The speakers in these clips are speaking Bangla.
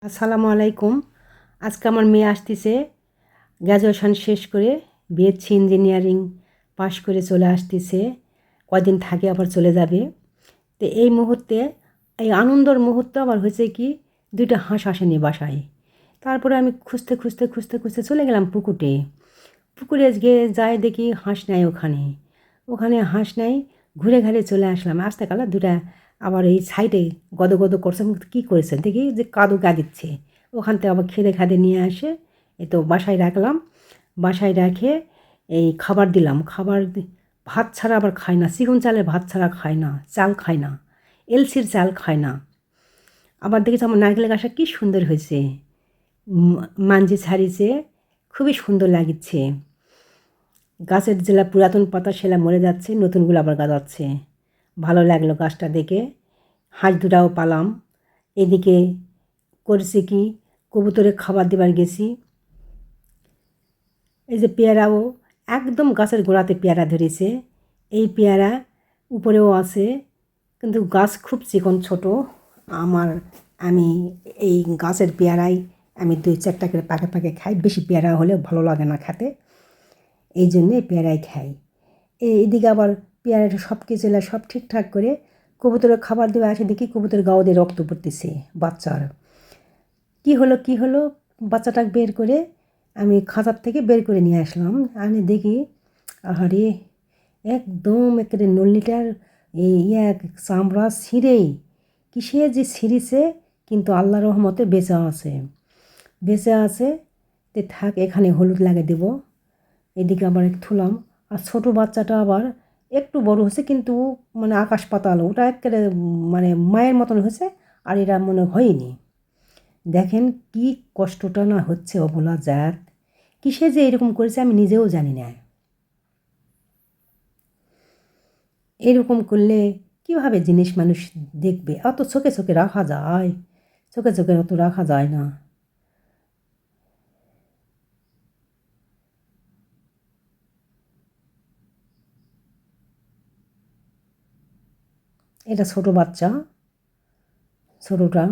আসসালামু আলাইকুম। আজকে আমার মেয়ে আসতেছে গ্র্যাজুয়েশন শেষ করে বিএসসি ইঞ্জিনিয়ারিং পাশ করে চলে আসতেছে। কয়দিন থাকে আবার চলে যাবে। তো এই মুহূর্তে এই আনন্দের মুহূর্তে আবার হয়েছে কি, দুইটা হাঁস আসেনি বাসায়। তারপরে আমি খুঁজতে খুঁজতে খুঁজতে খুঁজতে চলে গেলাম পুকুরে। পুকুরে গিয়ে যাই দেখি হাঁস নাই ওখানে। ওখানে হাঁস নাই, ঘুরে ঘাড়ে চলে আসলাম। আসতে কালা দুটা আবার এই সাইডে গদো গদো করছে। কী করেছে দেখি যে কাদু দিচ্ছে। ওখান থেকে আবার খেদে খাদে নিয়ে আসে এ তো বাসায় রাখলাম। বাসায় রেখে এই খাবার দিলাম। ভাত ছাড়া আবার খায় না, চিকন চালের ভাত ছাড়া খায় না, চাল খায় না, এলসির চাল খায় না। আবার দেখেছি আমার নারকেল গাছটা কী সুন্দর হয়েছে, মাঞ্জি ছাড়িয়েছে, খুবই সুন্দর লাগিচ্ছে। গাছের যেলা পুরাতন পাতা সেলা মরে যাচ্ছে, নতুনগুলো আবার গাজাচ্ছে। ভালো লাগলো গাছটা দেখে। হাঁস দুটাও পালাম। এদিকে করেছি কি, কবুতরে খাবার দেবার গেছি। এই যে পেয়ারাও একদম গাছের গোড়াতে পেয়ারা ধরেছে। এই পেয়ারা উপরেও আছে, কিন্তু গাছ খুব চিকন ছোট। আমি এই গাছের পেয়ারাই আমি 2-4টা করে পাকে পাকে খাই। বেশি পেয়ারা হলে ভালো লাগে না খেতে, এই জন্যে পেয়ারাই খাই। এইদিকে আবার পেয়ারাটা সব কিছু সব ঠিকঠাক করে কবুতরের খাবার দেওয়া আসে, দেখি কবুতরের গাও দিয়ে রক্ত পড়তেছে বাচ্চার। কি হলো বাচ্চাটা বের করে আমি খাঁচার থেকে বের করে নিয়ে আসলাম। আমি দেখি আহারে, একদম একেবারে নল্লিটার এক চামড়া ছিঁড়েই কিসে যে ছিঁড়িছে, কিন্তু আল্লাহ রহমতে বেঁচে আছে। তে থাক, এখানে হলুদ লাগে দেব। এদিকে আবার একটু থুলাম। আর ছোটো বাচ্চাটা আবার একটু বড় হয়েছে, কিন্তু মানে আকাশ পাতাল, ওটা একেবারে মানে মায়ের মতন হয়েছে, আর এরা মনে হয়নি। দেখেন কি কষ্টটা না হচ্ছে অবলা জাত। কিসে যে এরকম করেছে আমি নিজেও জানি না। এরকম করলে কীভাবে জিনিস মানুষ দেখবে? অত চোখে চোখে রাখা যায়? চোখে চোখে অত রাখা যায় না। এটা ছোট বাচ্চা, ছোটোটা।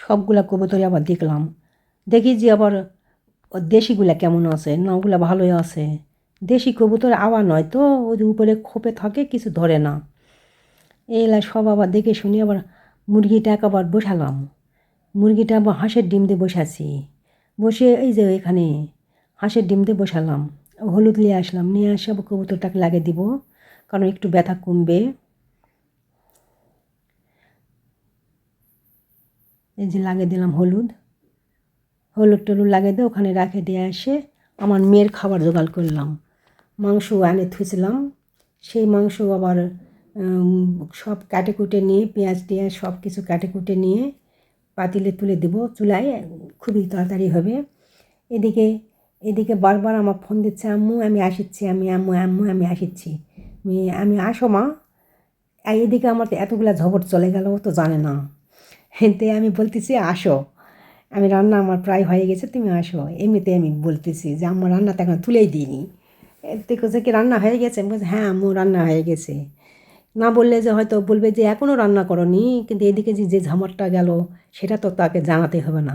সবগুলা কবুতরই আবার দেখলাম। দেখি যে আবার দেশিগুলা কেমন আছে, না ওগুলা ভালোই আছে। দেশি কবুতর আওয়া নয় তো, ওই উপরে খোপে থাকে, কিছু ধরে না। এইলা সব আবার দেখে শুনি আবার মুরগিটাকে আবার বসালাম। মুরগিটা আবার হাঁসের ডিম দিয়ে বসাছি। বসে এই যে এখানে হাঁসের ডিম দিয়ে বসালাম। হলুদ নিয়ে আসলাম, নিয়ে আসে আবার কবুতরটাকে লাগিয়ে দিব, কারণ একটু ব্যথা কমবে। এই যে লাগিয়ে দিলাম হলুদ টলুদ লাগিয়ে দিয়ে ওখানে রাখে দিয়ে আসে আমার মেয়ের খাবার জোগাড় করলাম। মাংস এনে থুছিলাম, সেই মাংস আবার সব কাটে কুটে নিয়ে পেঁয়াজ টেয়াজ সব কিছু কাটে কুটে নিয়ে পাতিলে তুলে দেব চুলায়, খুবই তাড়াতাড়ি হবে। এদিকে এদিকে বারবার আমার ফোন দিচ্ছে, আম্মু আমি আসিচ্ছি, আমি আসিচ্ছি, আমি আসো মা। এদিকে আমার তো এতগুলা ঝবট চলে গেল, ও তো জানে না। এতে আমি বলতেছি আসো, আমি রান্না আমার প্রায় হয়ে গেছে, তুমি আসো। এমনিতে আমি বলতেছি যে আমার রান্না তো এখন তুলেই দিইনি। এতে কোথাও কি রান্না হয়ে গেছে? আমি বলছি হ্যাঁ আম্মু রান্না হয়ে গেছে। না বললে যে হয়তো বলবে যে এখনও রান্না করনি, কিন্তু এদিকে যে ঝামেলাটা গেল সেটা তো তাকে জানাতে হবে না।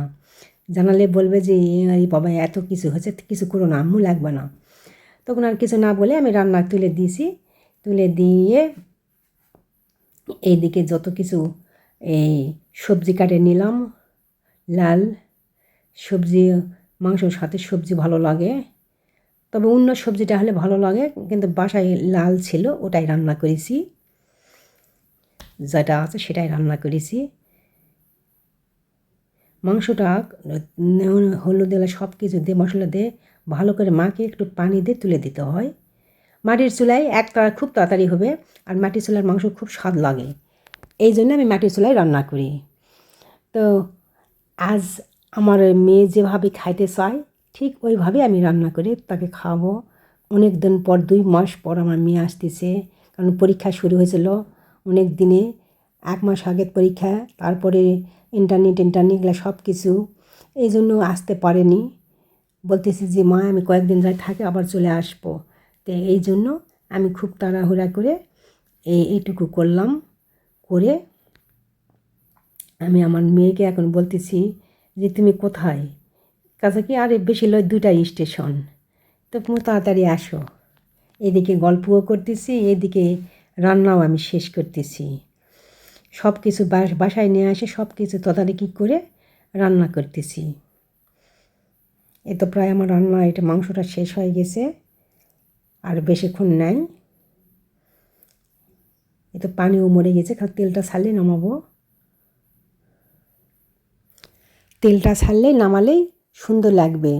জানালে বলবে যে এই বাবা এত কিছু হয়েছে, কিছু করো না আম্মু, লাগবে না। তখন আর কিছু না বলে আমি রান্না তুলে দিয়েছি। তুলে দিয়ে এইদিকে যত কিছু এই সবজি কাটে নিলাম। লাল সবজি, মাংসর সাথে সবজি ভালো লাগে, তবে অন্য সবজিটা হলে ভালো লাগে, কিন্তু বাসায় লাল ছিল ওটাই রান্না করেছি, যেটা আছে সেটাই রান্না করেছি। মাংসটা হলুদ দিয়ে সব কিছু দিয়ে মশলা দিয়ে ভালো করে মাকে একটু পানি দিয়ে তুলে দিতে হয়। মাটির চুলায় খুব তাড়াতাড়ি হবে, আর মাটির চুলার মাংস খুব স্বাদ লাগে, এই জন্য আমি মাটির চুলায় রান্না করি। তো আজ আমার মেয়ে যেভাবে খাইতে চায় ঠিক ওইভাবে আমি রান্না করে তাকে খাওয়াবো। অনেক দিন পর, 2 মাস পর আমার মেয়ে আসতেছে, কারণ পরীক্ষা শুরু হয়েছিল অনেক দিনে, 1 মাস আগের পরীক্ষা। তারপরে ইন্টারনেট এগুলো সব কিছু এই জন্য আসতে পারেনি। বলতেছি যে মা আমি কয়েকদিন যাই থাকে আবার চলে আসবো। তো এই জন্য আমি খুব তাড়াহুড়া করে এইটুকু করলাম। করে আমি আমার মেয়েকে এখন বলতেছি যে তুমি কোথায়? কাছে কি আরে বেশি লয় 2টা স্টেশন, তো তুমি তাড়াতাড়ি আসো। এদিকে গল্পও করতেছি, এদিকে রান্নাও আমি শেষ করতেছি। সব কিছু বাসায় নিয়ে আসে সব কিছু তদারকি করে রান্না করতেছি। এ তো প্রায় আমার রান্না এটা মাংসটা শেষ হয়ে গেছে, আর বেশিক্ষণ নাই। এ তো পানিও মরে গেছে, খালি তেলটা ছাড়লে নামাবো। তেলটা ছাড়লেই নামালেই সুন্দর লাগবে।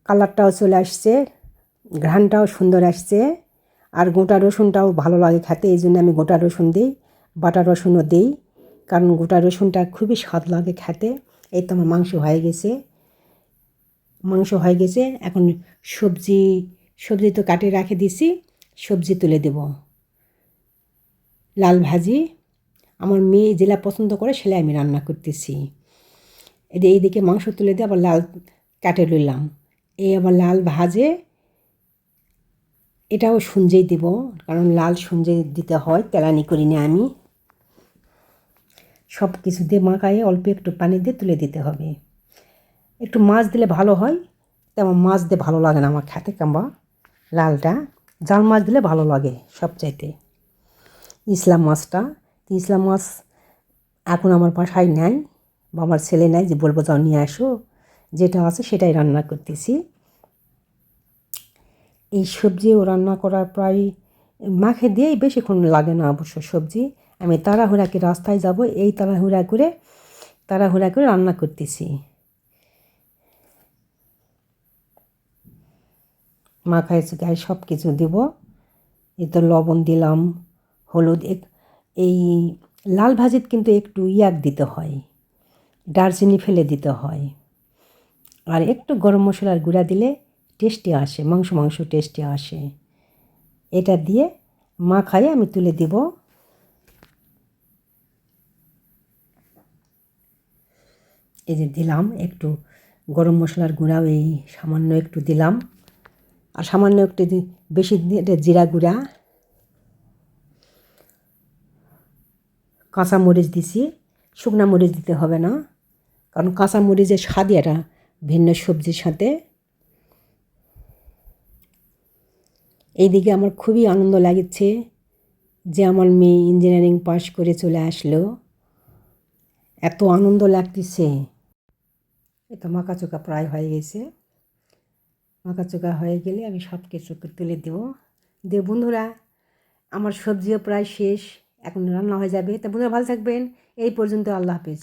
কালারটাও চলে আসছে, ঘ্রাণটাও সুন্দর আসছে, আর গোটা রসুনটাও ভালো লাগে খেতে, এই জন্য আমি গোটা রসুন দিই, বাটা রসুনও দিই, কারণ গোটা রসুনটা খুবই স্বাদ লাগে খেতে। এই তো আমার মাংস হয়ে গেছে, এখন সবজি তো কাটে রেখে দিছি, সবজি তুলে দেব। লাল ভাজি আমার মেয়ে যেটা পছন্দ করে সেটা আমি রান্না করতেছি। এইদিকে মাংস তুলে দিয়ে আবার লাল কাটে লইলাম, আবার লাল ভাজে এটাও সুঞ্জেই দেব, কারণ লাল সুঞ্জে দিতে হয়, তেলানি করি না আমি। সব কিছু দিয়ে মাখায়ে অল্প একটু পানি দিয়ে তুলে দিতে হবে। একটু মাছ দিলে ভালো হয়, তেমন মাছ দিয়ে ভালো লাগে না আমার খেতে, কিংবা লালটা জাল মাছ দিলে ভালো লাগে সবচাইতে। ইসলাম মাছ এখন আমার বাসায় নেই, বা আমার ছেলে নেই যে বলবো যাও নিয়ে আসো, যেটা আছে সেটাই রান্না করতেছি। এই সবজিও রান্না করার প্রায় মাখে দিয়েই বেশিক্ষণ লাগে না অবশ্য সবজি। আমি তাড়াহুড়া করে রাস্তায় যাব, এই তাড়াহুড়া করে রান্না করতেছি। মাখায় গায়ে সব কিছু দেব। এই তো লবণ দিলাম, হলুদ, এই লাল ভাজিত কিন্তু একটু দিতে হয়, দারচিনি ফেলে দিতে হয়, আর একটু গরম মশলার গুঁড়া দিলে টেস্টি আসে, মাংস টেস্টি আসে। এটা দিয়ে মাখায় আমি তুলে দেব। এই যে দিলাম একটু গরম মশলার গুঁড়াও, এই সামান্য একটু দিলাম, আর সামান্য একটু বেশি এটা জিরা গুঁড়া, কাঁচা মরিচ দিছি, শুকনা মরিচ দিতে হবে না, কারণ কাঁচা মরিচের স্বাদই এটা ভিন্ন সবজির সাথে। এইদিকে আমার খুবই আনন্দ লাগছে যে আমার মেয়ে ইঞ্জিনিয়ারিং পাশ করে চলে আসলো, এত আনন্দ লাগতেছে। এটা মাখাচোকা প্রায় হয়ে গেছে, মাখাচোকা হয়ে গেলে আমি সব কিছু তুলে দেবো। বন্ধুরা আমার সবজিও প্রায় শেষ, এখন রান্না হয়ে যাবে। তা বন্ধুরা ভালো থাকবেন, এই পর্যন্ত, আল্লাহ হাফিজ।